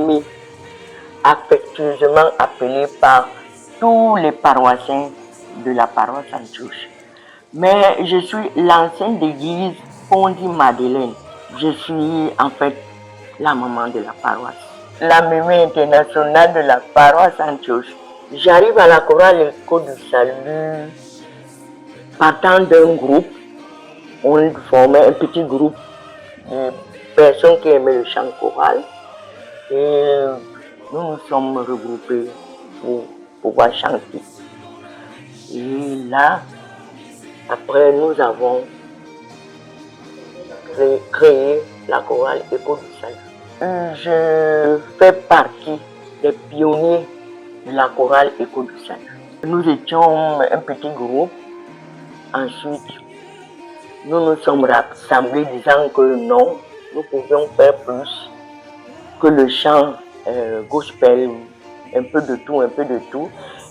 aimé, affectueusement appelé par tous les paroissiens de la paroisse Antioche. Mais je suis l'ancienne d'église Pondi Madeleine. Je suis en fait la maman de la paroisse. La mémoire internationale de la paroisse Antioche. J'arrive à la chorale Écho du Salut partant d'un groupe. On formait un petit groupe de personnes qui aimaient le chant choral. Et nous nous sommes regroupés pour pouvoir chanter. Et là, après, nous avons créé la chorale Écho du Salut. Je fais partie des pionniers de la chorale Écho du Salut. Nous étions un petit groupe. Ensuite, nous nous sommes rassemblés disant que non, nous pouvions faire plus que le chant gospel, un peu de tout, un peu de tout.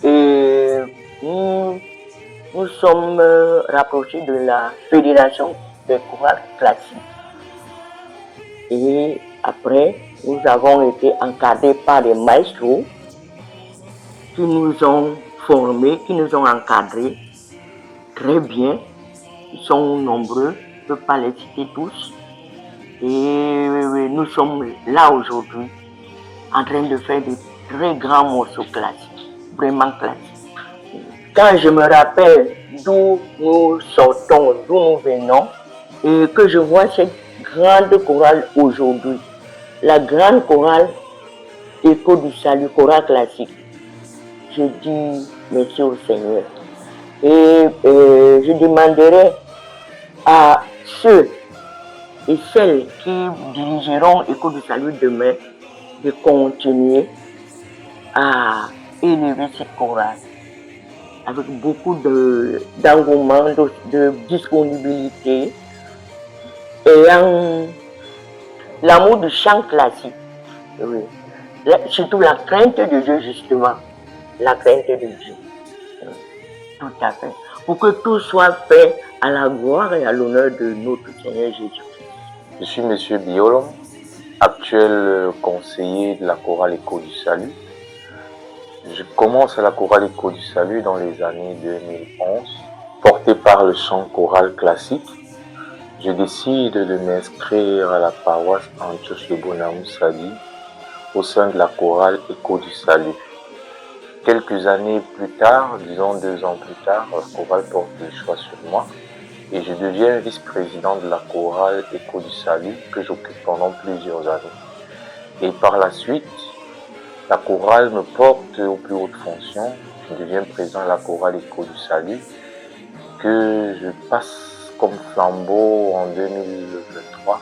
Et nous sommes rapprochés de la Fédération des chorales classiques. Et après, nous avons été encadrés par des maestros qui nous ont formés, qui nous ont encadrés très bien. Ils sont nombreux, je ne peux pas les citer tous. Et nous sommes là aujourd'hui en train de faire des très grands morceaux classiques, vraiment classiques. Quand je me rappelle d'où nous sortons, d'où nous venons, et que je vois cette grande chorale aujourd'hui, la grande chorale Écho du Salut, chorale classique, je dis merci au Seigneur. Et je demanderai à ceux et celles qui dirigeront Écho du Salut demain de continuer à élever cette chorale avec beaucoup d'engouement, de disponibilité, ayant l'amour du chant classique, oui. Surtout la crainte de Dieu, justement, la crainte de Dieu, tout à fait, pour que tout soit fait à la gloire et à l'honneur de notre Seigneur Jésus-Christ. Je suis M. Biolom, actuel conseiller de la chorale Écho du Salut. Je commence à la chorale Écho du Salut dans les années 2011, porté par le chant choral classique. Je décide de m'inscrire à la paroisse Antioche de Bonamoussadi au sein de la chorale Écho du Salut. Quelques années plus tard, disons 2 ans plus tard, la chorale porte le choix sur moi et je deviens vice-président de la chorale Écho du Salut que j'occupe pendant plusieurs années. Et par la suite, la chorale me porte aux plus hautes fonctions. Je deviens président de la chorale Écho du Salut que je passe comme flambeau en 2023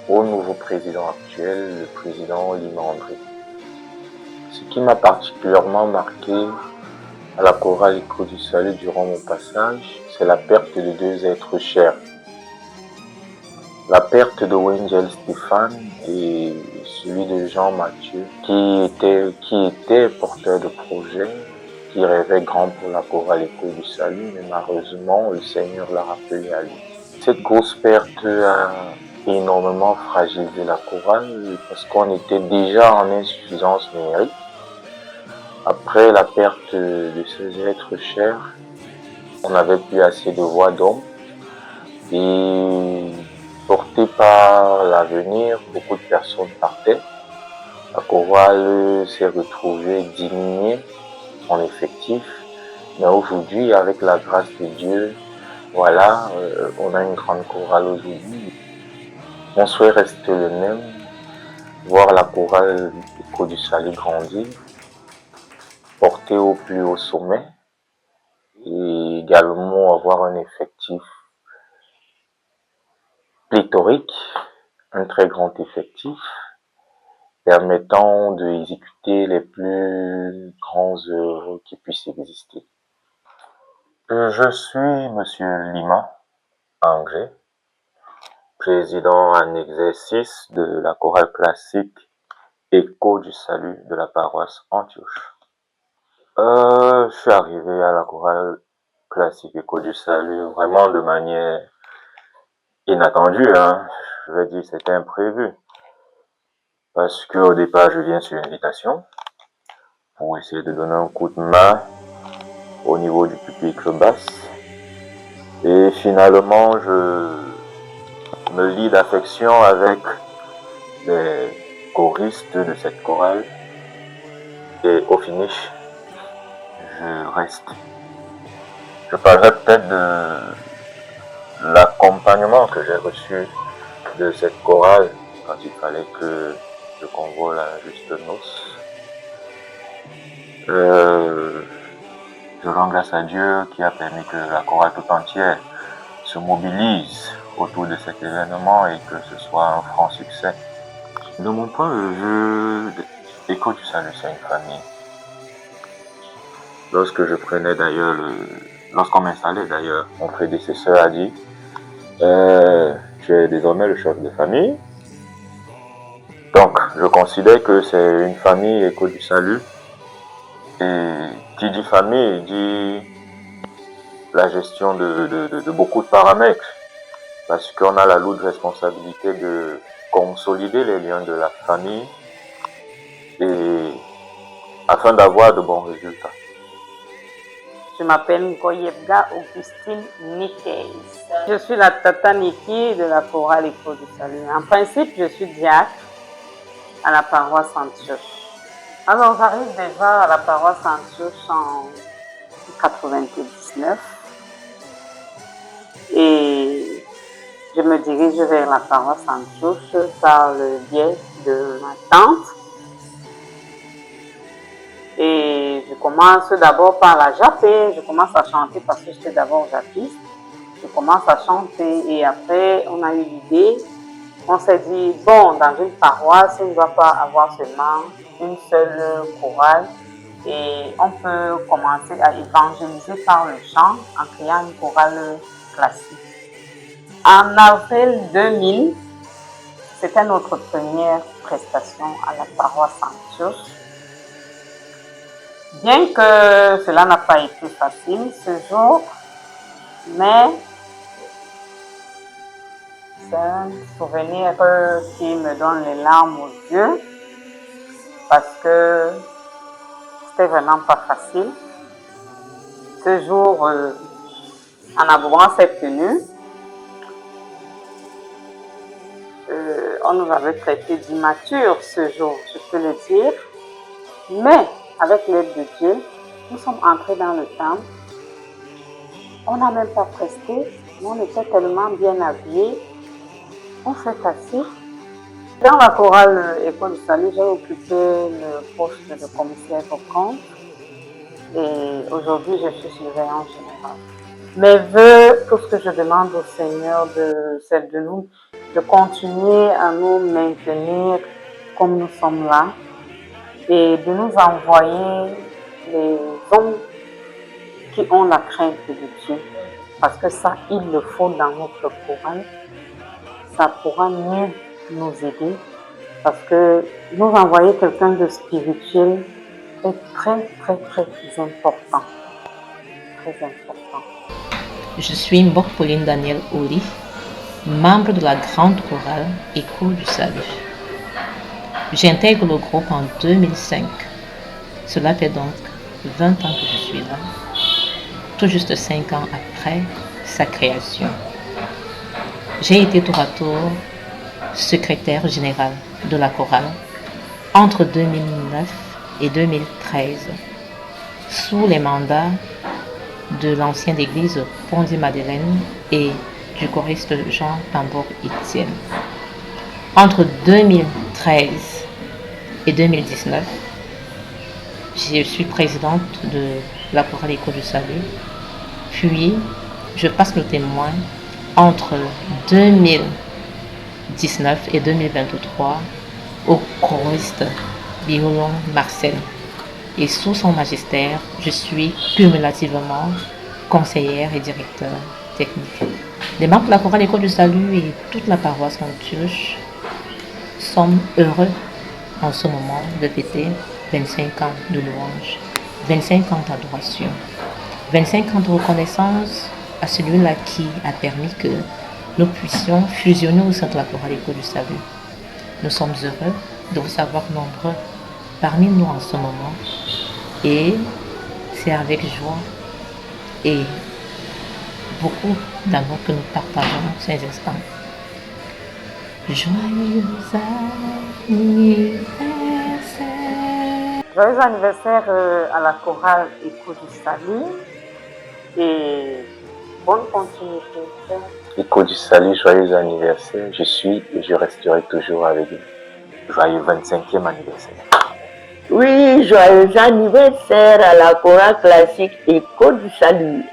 au nouveau président actuel, le président Lima André. Ce qui m'a particulièrement marqué à la chorale Écho du Salut durant mon passage, c'est la perte de 2 êtres chers. La perte de Wengel Stéphane et celui de Jean Mathieu, qui était porteur de projet, qui rêvait grand pour la chorale Écho du Salut, mais malheureusement, le Seigneur l'a rappelé à lui. Cette grosse perte a énormément fragilisé la chorale parce qu'on était déjà en insuffisance numérique. Après la perte de ces êtres chers, on n'avait plus assez de voix d'hommes et porté par l'avenir, beaucoup de personnes partaient. La chorale s'est retrouvée diminuée en effectif, mais aujourd'hui, avec la grâce de Dieu, voilà, on a une grande chorale aujourd'hui. Mon souhait reste le même, voir la chorale Écho du Salut grandir, porter au plus haut sommet et également avoir un effectif pléthorique, un très grand effectif, permettant d'exécuter les plus grands œuvres qui puissent exister. Je suis Monsieur Lima André, président en exercice de la chorale classique Écho du Salut de la paroisse Antioche. Je suis arrivé à la chorale classique Écho du Salut vraiment de manière inattendue, hein. Je vais dire c'était imprévu. parce qu'au départ, je viens sur invitation pour essayer de donner un coup de main au niveau du pupitre basse. Et finalement, je me lie d'affection avec les choristes de cette chorale. Et au finish, je reste. Je parlerai peut-être de l'accompagnement que j'ai reçu de cette chorale quand il fallait que je convoie la juste noce. Je rends grâce à Dieu qui a permis que la chorale tout entière se mobilise autour de cet événement et que ce soit un franc succès. De mon point de vue, Écho du Salut, c'est une famille. Lorsque je prenais d'ailleurs, lorsqu'on m'installait d'ailleurs, mon prédécesseur a dit tu es désormais le chef de famille. Donc, je considère que c'est une famille Écho du Salut. Et qui dit famille dit la gestion de beaucoup de paramètres. Parce qu'on a la lourde responsabilité de consolider les liens de la famille et afin d'avoir de bons résultats. Je m'appelle Ngoyebga Augustine Nikes. Je suis la Tata Niki de la chorale Écho du Salut. En principe, je suis diacre à la paroisse Antioche. Alors, j'arrive déjà à la paroisse Antioche en 99 et je me dirige vers la paroisse Antioche par le biais de ma tante. Et je commence d'abord par la japper, je commence à chanter parce que j'étais d'abord jappiste. Je commence à chanter et après on a eu l'idée, on s'est dit, bon, dans une paroisse, on ne doit pas avoir seulement une seule chorale et on peut commencer à évangéliser par le chant en créant une chorale classique. En avril 2000, c'était notre première prestation à la paroisse Antioche. Bien que cela n'a pas été facile ce jour, mais c'est un souvenir qui me donne les larmes aux yeux parce que c'était vraiment pas facile. Ce jour, en avouant cette tenue, on nous avait traité d'immatures ce jour, je peux le dire, mais avec l'aide de Dieu, nous sommes entrés dans le temple. On n'a même pas presté, mais on était tellement bien habillés. On s'est assis. Dans la chorale Écho du Salut, j'ai occupé le poste de commissaire au compte. Et aujourd'hui, je suis surveillant général. Mes vœux, tout ce que je demande au Seigneur, c'est de nous, de continuer à nous maintenir comme nous sommes là. Et de nous envoyer les hommes qui ont la crainte de Dieu. Parce que ça, il le faut dans notre chorale. Ça pourra mieux nous aider. Parce que nous envoyer quelqu'un de spirituel est très, très, très important. Très important. Je suis Mbok Pauline Daniel Oli, membre de la grande chorale Écho du Salut. J'intègre le groupe en 2005. Cela fait donc 20 ans que je suis là, tout juste 5 ans après sa création. J'ai été tour à tour secrétaire général de la chorale entre 2009 et 2013, sous les mandats de l'ancienne église Pondy-Madeleine et du choriste Jean Pambour Etienne. Entre 2013 et 2019, je suis présidente de la chorale Écho du Salut. Puis, je passe le témoin entre 2019 et 2023 au choriste Biolon Marcel. Et sous son magistère, je suis cumulativement conseillère et directeur technique. Les membres de la chorale Écho du Salut et toute la paroisse Antioche sommes heureux en ce moment de fêter 25 ans de louange, 25 ans d'adoration, 25 ans de reconnaissance à celui-là qui a permis que nous puissions fusionner au sein de la chorale Écho du Salut. Nous sommes heureux de vous savoir nombreux parmi nous en ce moment. Et c'est avec joie et beaucoup d'amour que nous partageons ces instants. Joyeux anniversaire! Joyeux anniversaire à la chorale Écho du Salut et bonne continuité. Écho du Salut, joyeux anniversaire. Je suis et je resterai toujours avec vous. Joyeux 25e anniversaire. Oui, joyeux anniversaire à la chorale classique Écho du Salut.